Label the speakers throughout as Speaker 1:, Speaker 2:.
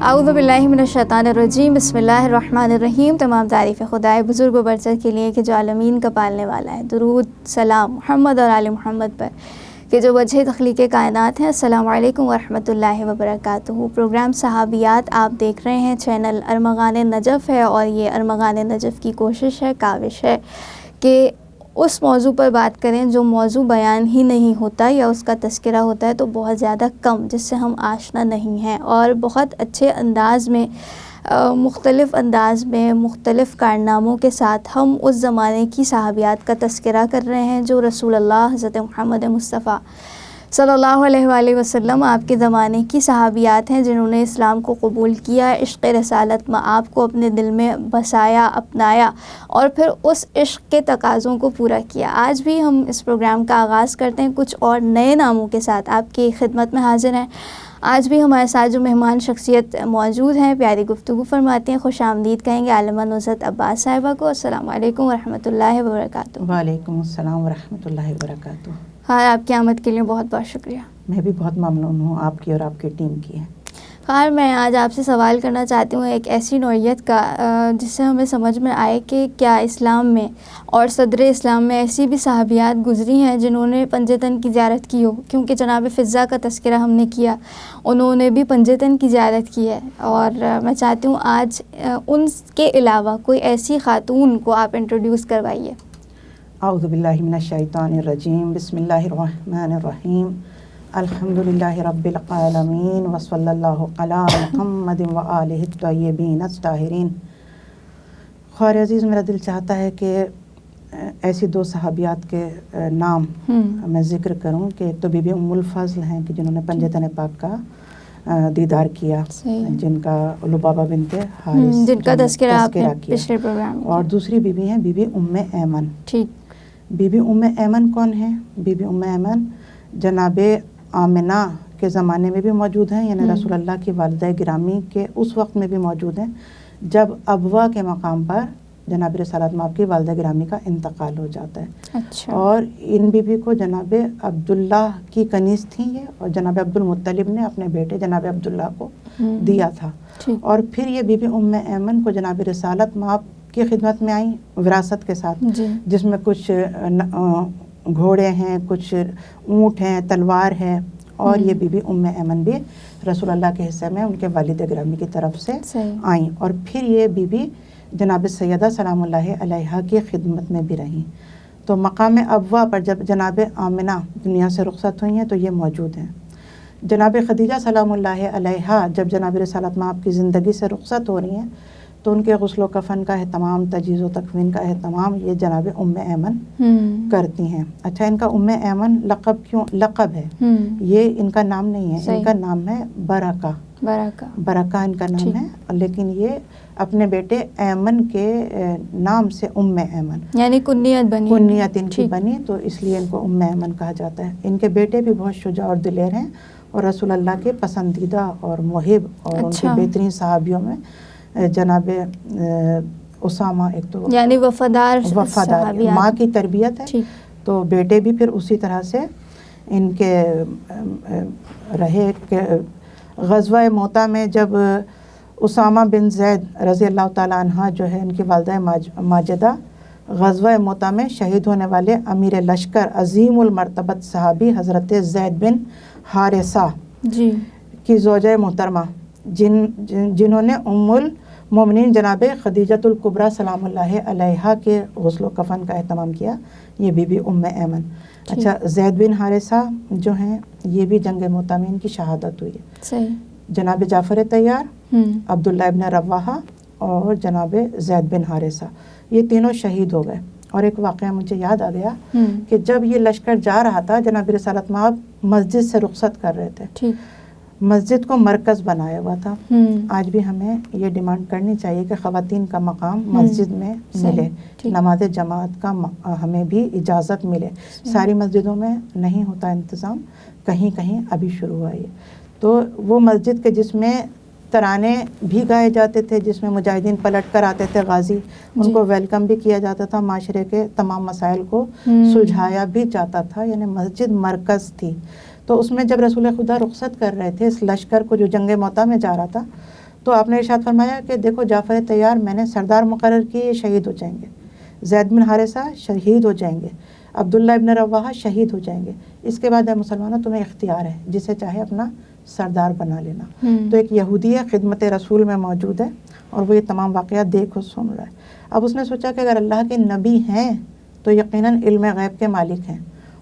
Speaker 1: اعوذ باللہ من الشیطان الرجیم، بسم اللہ الرحمن الرحیم۔ تمام تعریف خدائے بزرگ و برتر کے لیے کہ جو عالمین کا پالنے والا ہے۔ درود سلام محمد اور آل محمد پر کہ جو وجہ تخلیق کائنات ہیں۔ السلام علیکم ورحمۃ اللہ وبرکاتہ۔ پروگرام صحابیات آپ دیکھ رہے ہیں، چینل ارمغان نجف ہے، اور یہ ارمغان نجف کی کوشش ہے، کاوش ہے کہ اس موضوع پر بات کریں جو موضوع بیان ہی نہیں ہوتا یا اس کا تذکرہ ہوتا ہے تو بہت زیادہ کم، جس سے ہم آشنا نہیں ہیں، اور بہت اچھے انداز میں مختلف انداز میں مختلف کارناموں کے ساتھ ہم اس زمانے کی صحابیات کا تذکرہ کر رہے ہیں جو رسول اللہ حضرت محمد مصطفیٰ صلی اللہ علیہ وآلہ وسلم آپ کے زمانے کی صحابیات ہیں، جنہوں نے اسلام کو قبول کیا، عشق رسالت آپ کو اپنے دل میں بسایا، اپنایا، اور پھر اس عشق کے تقاضوں کو پورا کیا۔ آج بھی ہم اس پروگرام کا آغاز کرتے ہیں کچھ اور نئے ناموں کے ساتھ، آپ کی خدمت میں حاضر ہیں۔ آج بھی ہمارے ساتھ جو مہمان شخصیت موجود ہیں، پیاری گفتگو فرماتی ہیں، خوش آمدید کہیں گے عالمہ نصرت عباس صاحبہ کو۔ السلام علیکم ورحمۃ اللہ وبرکاتہ۔
Speaker 2: وعلیکم السلام ورحمۃ اللہ وبرکاتہ۔
Speaker 1: ہاں، آپ کی آمد کے لیے بہت بہت شکریہ۔
Speaker 2: میں بھی بہت ممنون ہوں آپ کی اور آپ کی ٹیم کی ہے۔
Speaker 1: خیر، میں آج آپ سے سوال کرنا چاہتی ہوں ایک ایسی نوعیت کا جس سے ہمیں سمجھ میں آئے کہ کیا اسلام میں اور صدر اسلام میں ایسی بھی صحابیات گزری ہیں جنہوں نے پنجتن کی زیارت کی ہو، کیونکہ جناب فضہ کا تذکرہ ہم نے کیا، انہوں نے بھی پنجتن کی زیارت کی ہے، اور میں چاہتی ہوں آج ان کے علاوہ کوئی ایسی خاتون کو آپ انٹروڈیوس کروائیے۔
Speaker 2: اعوذ باللہ من الشیطان الرجیم، بسم اللہ الرحمن الرحیم، الحمدللہ رب العالمین، وصلی اللہ علی محمد وآلہ الطیبین الطاہرین۔ خواہر عزیز، میرا دل چاہتا ہے کہ ایسی دو صحابیات کے نام میں ذکر کروں کہ ایک تو بی بی ام الفضل ہیں کہ جنہوں نے پنجتن پاک کا دیدار کیا، جن کا لبابہ بنت حارث
Speaker 1: جن کا تذکرہ آپ نے
Speaker 2: کیا،
Speaker 1: پچھلے پروگرام میں،
Speaker 2: اور دوسری بی بی ہیں بی بی ام ایمن۔
Speaker 1: ٹھیک،
Speaker 2: بی بی ام ایمن کون ہیں؟ بی بی ام ایمن جناب آمنہ کے زمانے میں بھی موجود ہیں، یعنی رسول اللہ کی والدہ گرامی کے اس وقت میں بھی موجود ہیں جب ابوا کے مقام پر جناب رسالت مآب کی والدہ گرامی کا انتقال ہو جاتا ہے۔
Speaker 1: اچھا۔
Speaker 2: اور ان بی بی کو جناب عبداللہ کی کنیز تھیں یہ، اور جناب عبد المطلب نے اپنے بیٹے جناب عبداللہ کو دیا تھا۔ اور پھر یہ بی بی ام ایمن کو جناب رسالت مآب کی خدمت میں آئیں وراثت کے ساتھ، جس میں کچھ گھوڑے ہیں، کچھ اونٹ ہیں، تلوار ہے، اور یہ بی بی ام ایمن بھی رسول اللہ کے حصے میں ان کے والد گرامی کی طرف سے آئیں، اور پھر یہ بی بی جناب سیدہ سلام اللہ علیہا کی خدمت میں بھی رہیں۔ تو مقام ابوا پر جب جناب آمنہ دنیا سے رخصت ہوئی ہیں تو یہ موجود ہیں۔ جناب خدیجہ سلام اللہ علیہا جب جناب رسالت مآب کی زندگی سے رخصت ہو رہی ہیں تو ان کے غسل و کفن کا اہتمام، تجہیز و تکفین کا اہتمام یہ جناب ام ایمن کرتی ہیں۔ اچھا، ان کا ام ایمن لقب کیوں؟ لقب ہے، یہ ان کا نام نہیں ہے، ان کا نام ہے برکہ۔ برکہ ان کا نام ہے، لیکن یہ اپنے بیٹے ایمن کے نام سے ام ایمن، یعنی کنیت ان کی بنی، تو اس لیے ان کو ام ایمن کہا جاتا ہے۔ ان کے بیٹے بھی بہت شجاع اور دلیر ہیں، اور رسول اللہ کے پسندیدہ اور محب اور ان کے بہترین صحابیوں میں جناب اسامہ ایک تو
Speaker 1: یعنی وفادار
Speaker 2: ماں کی تربیت ہے، تو بیٹے بھی پھر اسی طرح سے ان کے رہے کہ غزوہ موتا میں جب اسامہ بن زید رضی اللہ تعالیٰ عنہ جو ہے ان کی والدہ ماجدہ غزوہ موتا میں شہید ہونے والے امیر لشکر عظیم المرتبت صحابی حضرت زید بن حارثہ کی زوجہ محترمہ جنہوں نے ام المومنین جناب خدیجۃ الکبریٰ سلام اللہ علیہا کے غسل و کفن کا اہتمام کیا، یہ بی بی ام ایمن۔ اچھا، زید بن حارثہ جو ہیں یہ بھی جنگ موتا میں ان کی شہادت ہوئی ہے۔ جناب جعفر طیار، عبداللہ ابن رواحہ اور جناب زید بن حارثہ، یہ تینوں شہید ہو گئے۔ اور ایک واقعہ مجھے یاد آ گیا کہ جب یہ لشکر جا رہا تھا جناب رسالت مآب مسجد سے رخصت کر رہے تھے، مسجد کو مرکز بنایا ہوا تھا۔ آج بھی ہمیں یہ ڈیمانڈ کرنی چاہیے کہ خواتین کا مقام مسجد میں ملے، نماز جماعت کا ہمیں بھی اجازت ملے۔ ساری مسجدوں میں نہیں ہوتا انتظام، کہیں کہیں ابھی شروع ہوا ہے۔ تو وہ مسجد کے جس میں ترانے بھی گائے جاتے تھے، جس میں مجاہدین پلٹ کر آتے تھے غازی، ان کو ویلکم بھی کیا جاتا تھا، معاشرے کے تمام مسائل کو سلجھایا بھی جاتا تھا، یعنی مسجد مرکز تھی۔ تو اس میں جب رسول خدا رخصت کر رہے تھے اس لشکر کو جو جنگ موتا میں جا رہا تھا، تو آپ نے ارشاد فرمایا کہ دیکھو جعفر طیار میں نے سردار مقرر کیے، یہ شہید ہو جائیں گے، زید بن حارثہ شہید ہو جائیں گے، عبداللہ ابن رواحہ شہید ہو جائیں گے، اس کے بعد اے مسلمانوں تمہیں اختیار ہے، جسے چاہے اپنا سردار بنا لینا۔ تو ایک یہودی ہے خدمت رسول میں موجود ہے اور وہ یہ تمام واقعات دیکھ اور سن رہا ہے۔ اب اس نے سوچا کہ اگر اللہ کے نبی ہیں تو یقیناً علم غیب کے مالک ہیں،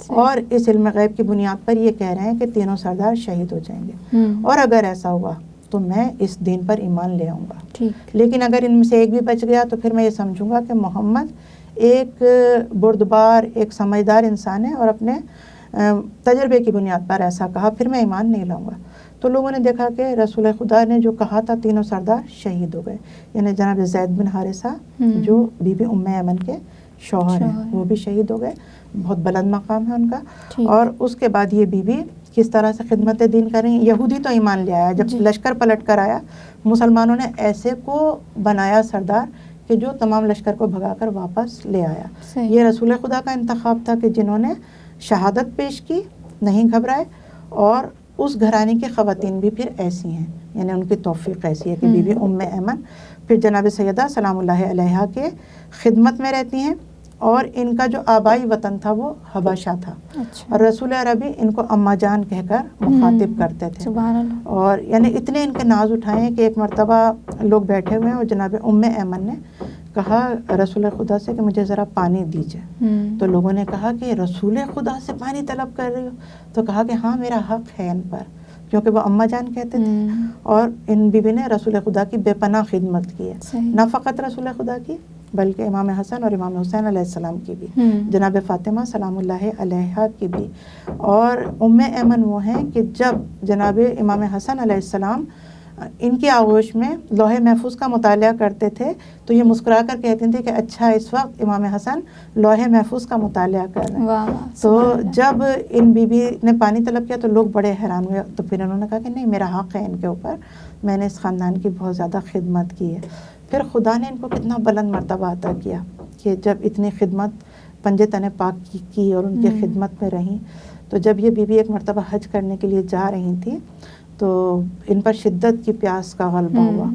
Speaker 2: اور اس علم غیب کی بنیاد پر یہ کہہ رہے ہیں کہ تینوں سردار شہید ہو جائیں گے، اور اگر ایسا ہوا تو میں اس دین پر ایمان لے آؤں گا، لیکن اگر ان میں سے ایک بھی بچ گیا تو پھر میں یہ سمجھوں گا کہ محمد ایک بردبار، ایک سمجھدار انسان ہے اور اپنے تجربے کی بنیاد پر ایسا کہا، پھر میں ایمان نہیں لاؤں گا۔ تو لوگوں نے دیکھا کہ رسول خدا نے جو کہا تھا تینوں سردار شہید ہو گئے، یعنی جناب زید بن حارثہ جو بی بی ام ایمن کے شوہر ہیں وہ بھی شہید ہو گئے، بہت بلند مقام ہے ان کا۔ اور اس کے بعد یہ بی بی کس طرح سے خدمت دین کر رہی ہیں۔ یہودی تو ایمان لے آیا، جب لشکر پلٹ کر آیا مسلمانوں نے ایسے کو بنایا سردار کہ جو تمام لشکر کو بھگا کر واپس لے آیا۔ یہ رسول خدا کا انتخاب تھا کہ جنہوں نے شہادت پیش کی، نہیں گھبرائے، اور اس گھرانے کی خواتین بھی پھر ایسی ہیں، یعنی ان کی توفیق ایسی ہے کہ بی بی ام ایمن پھر جناب سیدہ سلام اللہ علیہا کے خدمت میں رہتی ہیں، اور ان کا جو آبائی وطن تھا وہ حبشہ تھا، اور رسول عربی ان کو اماں جان کہہ کر مخاطب کرتے تھے، اور یعنی اتنے ان کے ناز اٹھائے کہ ایک مرتبہ لوگ بیٹھے ہوئے ہیں اور جناب ام ایمن نے کہا رسول خدا سے کہ مجھے ذرا پانی دیجئے، تو لوگوں نے کہا کہ رسول خدا سے پانی طلب کر رہی ہو؟ تو کہا کہ ہاں میرا حق ہے ان پر، کیونکہ وہ اماں جان کہتے تھے، اور ان بیوی نے رسول خدا کی بے پناہ خدمت کی ہے، نہ فقط رسول خدا کی بلکہ امام حسن اور امام حسین علیہ السلام کی بھی، جناب فاطمہ سلام اللہ علیہا کی بھی۔ اور ام ایمن وہ ہیں کہ جب جناب امام حسن علیہ السلام ان کی آغوش میں لوح محفوظ کا مطالعہ کرتے تھے تو یہ مسکرا کر کہتی تھیں کہ اچھا اس وقت امام حسن لوح محفوظ کا مطالعہ کر رہے ہیں۔ تو جب ان بی بی نے پانی طلب کیا تو لوگ بڑے حیران ہوئے، تو پھر انہوں نے کہا کہ نہیں میرا حق ہے ان کے اوپر، میں نے اس خاندان کی بہت زیادہ خدمت کی ہے۔ پھر خدا نے ان کو کتنا بلند مرتبہ عطا کیا کہ جب اتنی خدمت پنجے تنے پاک کی اور ان کی خدمت میں رہیں، تو جب یہ بی بی ایک مرتبہ حج کرنے کے لیے جا رہی تھی تو ان پر شدت کی پیاس کا غلبہ ہوا۔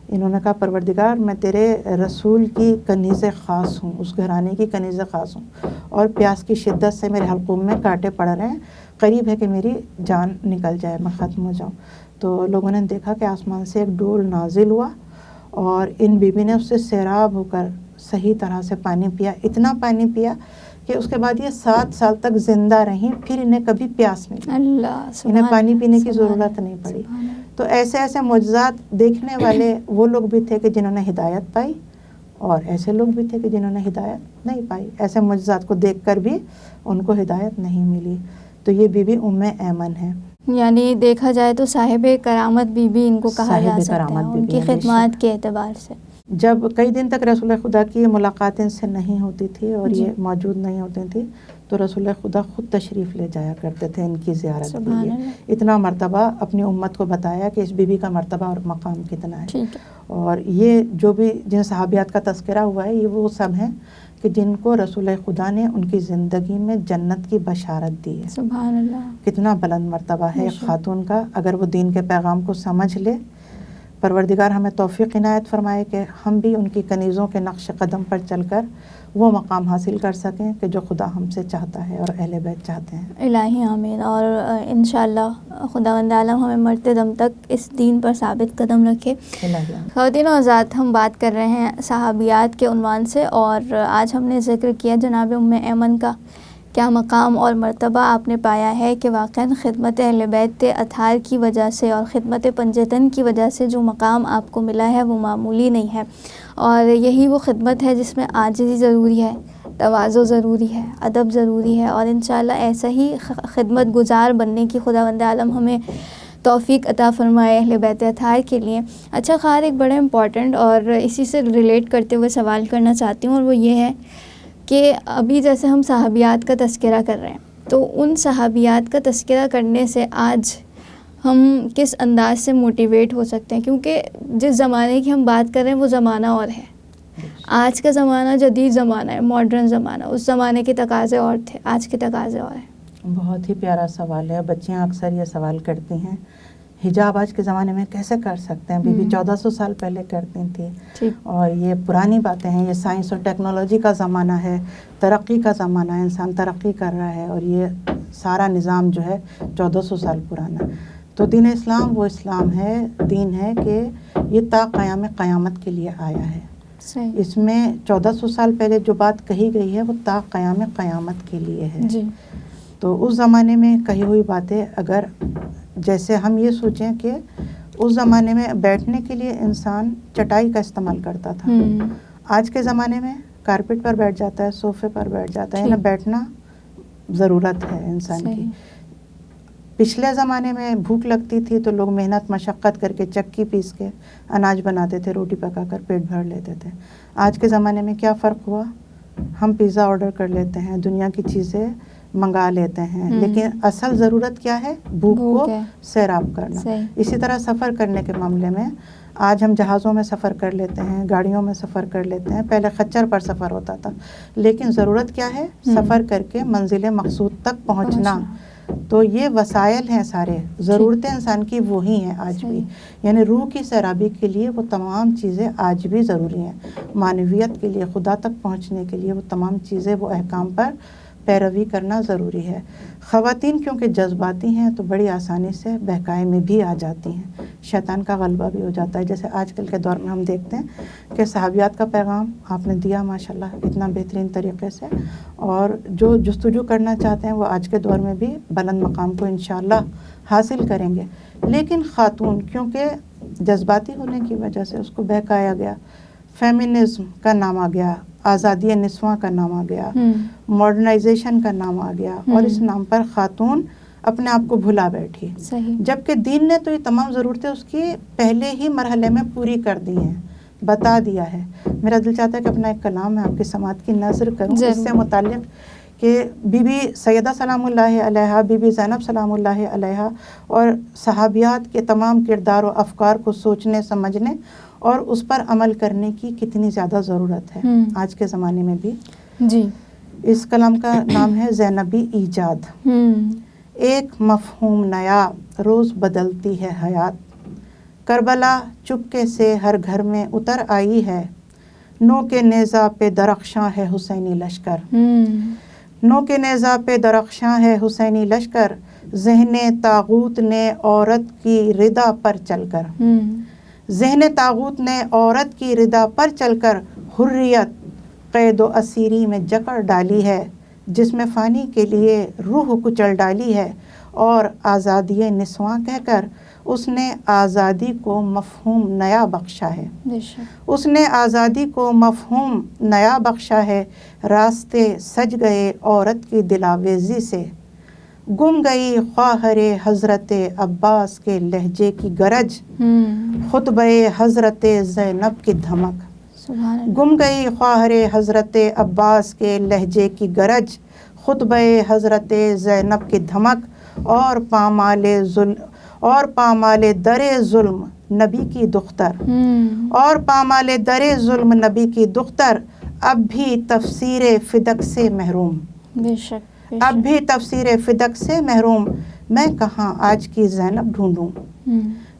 Speaker 2: انہوں نے کہا پروردگار میں تیرے رسول کی کنیز خاص ہوں، اس گھرانے کی کنیز خاص ہوں، اور پیاس کی شدت سے میرے حلقوم میں کانٹے پڑ رہے ہیں، قریب ہے کہ میری جان نکل جائے، میں ختم ہو جاؤں۔ تو لوگوں نے دیکھا کہ آسمان سے ایک ڈول نازل ہوا اور ان بی بی نے اس سے سیراب ہو کر صحیح طرح سے پانی پیا، اتنا پانی پیا کہ اس کے بعد یہ 7 سال تک زندہ رہیں، پھر انہیں کبھی پیاس نہیں لگی، انہیں پانی پینے کی ضرورت نہیں پڑی۔ تو ایسے ایسے معجزات دیکھنے والے وہ لوگ بھی تھے کہ جنہوں نے ہدایت پائی، اور ایسے لوگ بھی تھے کہ جنہوں نے ہدایت نہیں پائی، ایسے معجزات کو دیکھ کر بھی ان کو ہدایت نہیں ملی۔ تو یہ بی بی ام ایمن ہے،
Speaker 1: یعنی دیکھا جائے تو صاحب کرامت بی بی ان کو کہا جا سکتا ہے ان کی خدمات کے اعتبار سے۔
Speaker 2: جب کئی دن تک رسول خدا کی ملاقات ان سے نہیں ہوتی تھی اور یہ موجود نہیں ہوتی تھی تو رسول خدا خود تشریف لے جایا کرتے تھے ان کی زیارت کے لیے۔ اتنا مرتبہ اپنی امت کو بتایا کہ اس بی بی کا مرتبہ اور مقام کتنا ہے۔ اور یہ جو بھی جن صحابیات کا تذکرہ ہوا ہے یہ وہ سب ہیں کہ جن کو رسول خدا نے ان کی زندگی میں جنت کی بشارت دی ہے۔
Speaker 1: سبحان اللہ،
Speaker 2: کتنا بلند مرتبہ ہے ایک خاتون کا، اگر وہ دین کے پیغام کو سمجھ لے۔ پروردگار ہمیں توفیق عنایت فرمائے کہ ہم بھی ان کی کنیزوں کے نقش قدم پر چل کر وہ مقام حاصل کر سکیں کہ جو خدا ہم سے چاہتا ہے اور اہل بیت چاہتے ہیں۔
Speaker 1: الہی آمین۔ اور انشاءاللہ خداوند عالم ہمیں مرتے دم تک اس دین پر ثابت قدم رکھے۔ خواتین و حضرات، ہم بات کر رہے ہیں صحابیات کے عنوان سے، اور آج ہم نے ذکر کیا جناب ام ایمن کا کیا مقام اور مرتبہ آپ نے پایا ہے کہ واقعاً خدمت اہل بیت اطہار کی وجہ سے اور خدمت پنجتن کی وجہ سے جو مقام آپ کو ملا ہے وہ معمولی نہیں ہے، اور یہی وہ خدمت ہے جس میں عاجزی ضروری ہے، تواضع ضروری ہے، ادب ضروری ہے، اور انشاءاللہ ایسا ہی خدمت گزار بننے کی خداوند عالم ہمیں توفیق عطا فرمائے اہل بیت اطہار کے لیے۔ اچھا خیر، ایک بڑے امپورٹنٹ اور اسی سے ریلیٹ کرتے ہوئے سوال کرنا چاہتی ہوں، اور وہ یہ ہے کہ ابھی جیسے ہم صحابیات کا تذکرہ کر رہے ہیں تو ان صحابیات کا تذکرہ کرنے سے آج ہم کس انداز سے موٹیویٹ ہو سکتے ہیں، کیونکہ جس زمانے کی ہم بات کر رہے ہیں وہ زمانہ اور ہے، آج کا زمانہ جدید زمانہ ہے، ماڈرن زمانہ، اس زمانے کے تقاضے اور تھے، آج کے تقاضے اور ہیں۔
Speaker 2: بہت ہی پیارا سوال ہے، بچیاں اکثر یہ سوال کرتی ہیں، حجاب آج کے زمانے میں کیسے کر سکتے ہیں؟ بی بی 1400 سال پہلے کرتی تھی، اور یہ پرانی باتیں ہیں. یہ سائنس اور ٹیکنالوجی کا زمانہ ہے، ترقی کا زمانہ ہے، انسان ترقی کر رہا ہے، اور یہ سارا نظام جو ہے 1400 سال پرانا. تو دین اسلام وہ اسلام ہے، دین ہے کہ یہ تا قیام قیامت کے لیے آیا ہے. اس میں 1400 سال پہلے جو بات کہی گئی ہے وہ تا قیام قیامت کے لیے ہے. تو اس زمانے میں کہی ہوئی باتیں، اگر جیسے ہم یہ سوچیں کہ اس زمانے میں بیٹھنے کے لیے انسان چٹائی کا استعمال کرتا تھا، آج کے زمانے میں کارپیٹ پر بیٹھ جاتا ہے، صوفے پر بیٹھ جاتا ہے. نا بیٹھنا ضرورت ہے انسان کی. پچھلے زمانے میں بھوک لگتی تھی تو لوگ محنت مشقت کر کے چکی پیس کے اناج بناتے تھے، روٹی پکا کر پیٹ بھر لیتے تھے. آج کے زمانے میں کیا فرق ہوا؟ ہم پیزا آرڈر کر لیتے ہیں، دنیا کی چیزیں منگا لیتے ہیں، لیکن اصل ضرورت کیا ہے؟ بھوک کو سیراب کرنا. اسی طرح سفر کرنے کے معاملے میں آج ہم جہازوں میں سفر کر لیتے ہیں، گاڑیوں میں سفر کر لیتے ہیں. پہلے خچر پر سفر ہوتا تھا، لیکن ضرورت کیا ہے؟ سفر کر کے منزل مقصود تک پہنچنا. تو یہ وسائل ہیں سارے، ضرورتیں انسان کی وہی ہیں آج بھی. یعنی روح کی سیرابی کے لیے وہ تمام چیزیں آج بھی ضروری ہیں. معنویت کے لیے، خدا تک پہنچنے کے لیے وہ تمام چیزیں، وہ احکام پر پیروی کرنا ضروری ہے. خواتین کیونکہ جذباتی ہیں تو بڑی آسانی سے بہکائے میں بھی آ جاتی ہیں، شیطان کا غلبہ بھی ہو جاتا ہے. جیسے آج کل کے دور میں ہم دیکھتے ہیں کہ صحابیات کا پیغام آپ نے دیا ماشاءاللہ اتنا بہترین طریقے سے، اور جو جستجو کرنا چاہتے ہیں وہ آج کے دور میں بھی بلند مقام کو انشاءاللہ حاصل کریں گے. لیکن خاتون کیونکہ جذباتی ہونے کی وجہ سے اس کو بہکایا گیا، فیمنزم کا نام آ گیا، آزادی نسواں کا نام آ گیا، ماڈرنائزیشن کا نام آ گیا، اور اس نام پر خاتون اپنے آپ کو بھلا بیٹھی. جبکہ دین نے تو یہ تمام ضرورتیں اس کی پہلے ہی مرحلے میں پوری کر دی ہیں، بتا دیا ہے. میرا دل چاہتا ہے کہ اپنا ایک کلام میں آپ کی سماعت کی نظر کروں اس سے متعلق کہ بی بی سیدہ سلام اللہ علیہا، بی بی زینب سلام اللہ علیہا اور صحابیات کے تمام کردار و افکار کو سوچنے سمجھنے اور اس پر عمل کرنے کی کتنی زیادہ ضرورت ہے آج کے زمانے میں بھی. اس کلام کا نام ہے زینبی ایجاد. ایک مفہوم نیا روز بدلتی ہے حیات، کربلا چپکے سے ہر گھر میں اتر آئی ہے. نو کے نیزہ پہ درخشاں ہے حسینی لشکر، نو کے نیزہ پہ درخشاں ہے حسینی لشکر. ذہن طاغوت نے عورت کی ردا پر چل کر، ذہن طاغوت نے عورت کی ردا پر چل کر حریت قید و اسیری میں جکڑ ڈالی ہے. جس میں فانی کے لیے روح کچل ڈالی ہے، اور آزادی نسواں کہہ کر اس نے آزادی کو مفہوم نیا بخشا ہے. اس نے آزادی کو مفہوم نیا بخشا ہے. راستے سج گئے عورت کی دلاویزی سے، گم گئی خواہر حضرت عباس کے لہجے کی گرج، خطبہ حضرت زینب کی دھمک. گم گئی خواہر حضرت عباس کے لہجے کی گرج، خطبہ حضرت زینب کی دھمک. اور پامال در ظلم نبی کی دختر، اور پامال در ظلم نبی کی دختر، اب بھی تفسیر فدق سے محروم، اب بھی تفسیر فدق سے محروم. میں کہاں آج کی زینب ڈھونڈوں،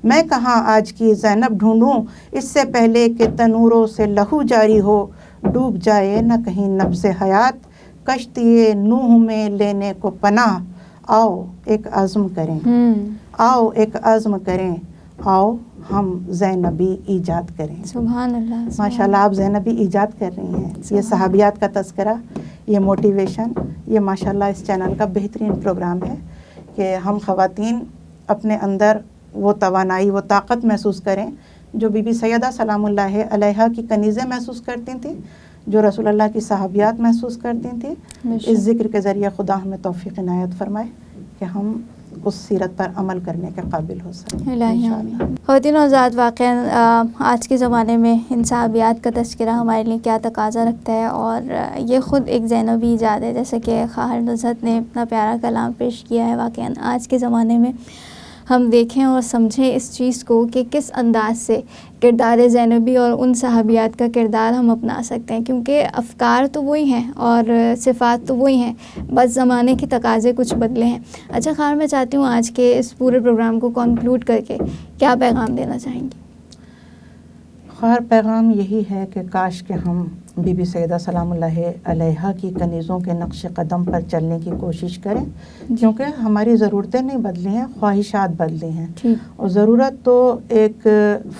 Speaker 2: میں کہاں آج کی زینب ڈھونڈوں. اس سے پہلے کہ تنوروں سے لہو جاری ہو، ڈوب جائے نہ کہیں نبض حیات. کشتی نوح میں لینے کو پناہ، آؤ ایک عزم کریں، آؤ ایک عزم کریں، آؤ ہم زینبی ایجاد کریں.
Speaker 1: سبحان اللہ.
Speaker 2: ماشاءاللہ آپ زینبی ایجاد کر رہی ہیں. یہ صحابیات کا تذکرہ، یہ موٹیویشن، یہ ماشاءاللہ اس چینل کا بہترین پروگرام ہے کہ ہم خواتین اپنے اندر وہ توانائی، وہ طاقت محسوس کریں جو بی بی سیدہ سلام اللہ علیہا کی کنیزیں محسوس کرتی تھیں، جو رسول اللہ کی صحابیات محسوس کرتی تھیں. اس ذکر کے ذریعے خدا ہمیں توفیق عنایت فرمائے کہ ہم اس سیرت پر عمل کرنے کے قابل ہو سکیں.
Speaker 1: خواتین و حضرات، واقعا آج کے زمانے میں ان صحابیات کا تذکرہ ہمارے لیے کیا تقاضا رکھتا ہے، اور یہ خود ایک زینبی ایجاد ہے. جیسے کہ خواہر نصرت نے اپنا پیارا کلام پیش کیا ہے، واقعا آج کے زمانے میں ہم دیکھیں اور سمجھیں اس چیز کو کہ کس انداز سے کردار زینبی اور ان صحابیات کا کردار ہم اپنا سکتے ہیں، کیونکہ افکار تو وہی ہیں اور صفات تو وہی ہیں، بس زمانے کے تقاضے کچھ بدلے ہیں۔ اچھا خیر، میں چاہتی ہوں آج کے اس پورے پروگرام کو کنکلوڈ کر کے کیا پیغام دینا چاہیں گی؟
Speaker 2: خیر پیغام یہی ہے کہ کاش کہ ہم بی بی سیدہ سلام اللہ علیہا کی کنیزوں کے نقش قدم پر چلنے کی کوشش کریں، کیونکہ ہماری ضرورتیں نہیں بدلی ہیں، خواہشات بدلی ہیں، اور ضرورت تو ایک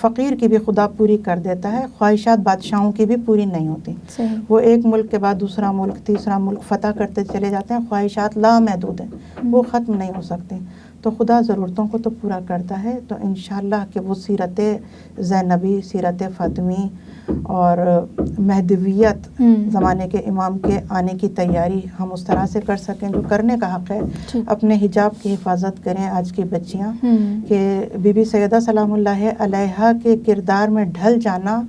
Speaker 2: فقیر کی بھی خدا پوری کر دیتا ہے، خواہشات بادشاہوں کی بھی پوری نہیں ہوتی۔ وہ ایک ملک کے بعد دوسرا ملک، تیسرا ملک فتح کرتے چلے جاتے ہیں، خواہشات لامحدود ہیں، وہ ختم نہیں ہو سکتی۔ تو خدا ضرورتوں کو تو پورا کرتا ہے، تو انشاءاللہ کہ وہ سیرت زینبی، سیرت فاطمی اور مہدویت زمانے کے امام کے آنے کی تیاری ہم اس طرح سے کر سکیں جو کرنے کا حق ہے۔ اپنے حجاب کی حفاظت کریں آج کی بچیاں، کہ بی بی سیدہ سلام اللہ علیہا کے کردار میں ڈھل جانا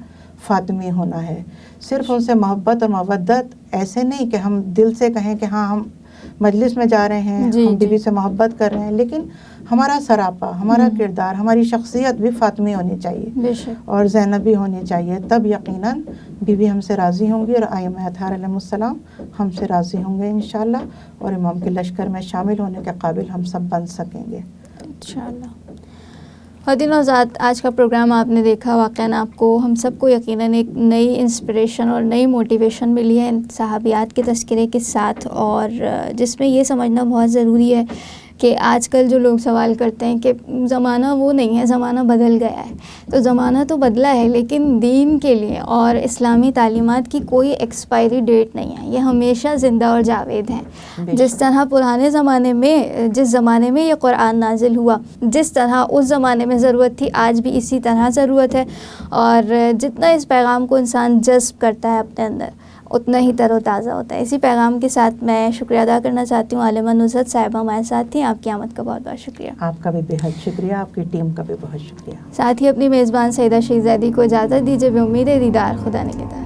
Speaker 2: فاطمی ہونا ہے۔ صرف ان سے محبت اور مودت ایسے نہیں کہ ہم دل سے کہیں کہ ہاں ہم مجلس میں جا رہے ہیں، ہم بی بی سے محبت کر رہے ہیں، لیکن ہمارا سراپا، ہمارا کردار، ہماری شخصیت بھی فاطمی ہونی چاہیے اور زینبی ہونی چاہیے، تب یقیناً بی بی ہم سے راضی ہوں گی اور ائمہ اطہار علیہ السلام ہم سے راضی ہوں گے انشاءاللہ، اور امام کے لشکر میں شامل ہونے کے قابل ہم سب بن سکیں گے
Speaker 1: انشاءاللہ۔ خواتین و حضرات، آج کا پروگرام آپ نے دیکھا، واقعاً آپ کو، ہم سب کو یقیناً ایک نئی انسپریشن اور نئی موٹیویشن ملی ہے ان صحابیات کے تذکرے کے ساتھ، اور جس میں یہ سمجھنا بہت ضروری ہے کہ آج کل جو لوگ سوال کرتے ہیں کہ زمانہ وہ نہیں ہے، زمانہ بدل گیا ہے، تو زمانہ تو بدلا ہے، لیکن دین کے لیے اور اسلامی تعلیمات کی کوئی ایکسپائری ڈیٹ نہیں ہے، یہ ہمیشہ زندہ اور جاوید ہیں۔ جس طرح پرانے زمانے میں، جس زمانے میں یہ قرآن نازل ہوا، جس طرح اس زمانے میں ضرورت تھی، آج بھی اسی طرح ضرورت ہے، اور جتنا اس پیغام کو انسان جذب کرتا ہے اپنے اندر، اتنا ہی تر و تازہ ہوتا ہے۔ اسی پیغام کے ساتھ میں شکریہ ادا کرنا چاہتی ہوں عالمہ نصرت صاحبہ ہمارے ساتھ تھیں، آپ کی آمد کا بہت بہت شکریہ۔
Speaker 2: آپ کا بھی بہت شکریہ، آپ کی ٹیم کا بھی بہت شکریہ۔
Speaker 1: ساتھ ہی اپنی میزبان سیدہ شہزادی کو اجازت دیجیے، بے امید دیدار خدا نگہدار۔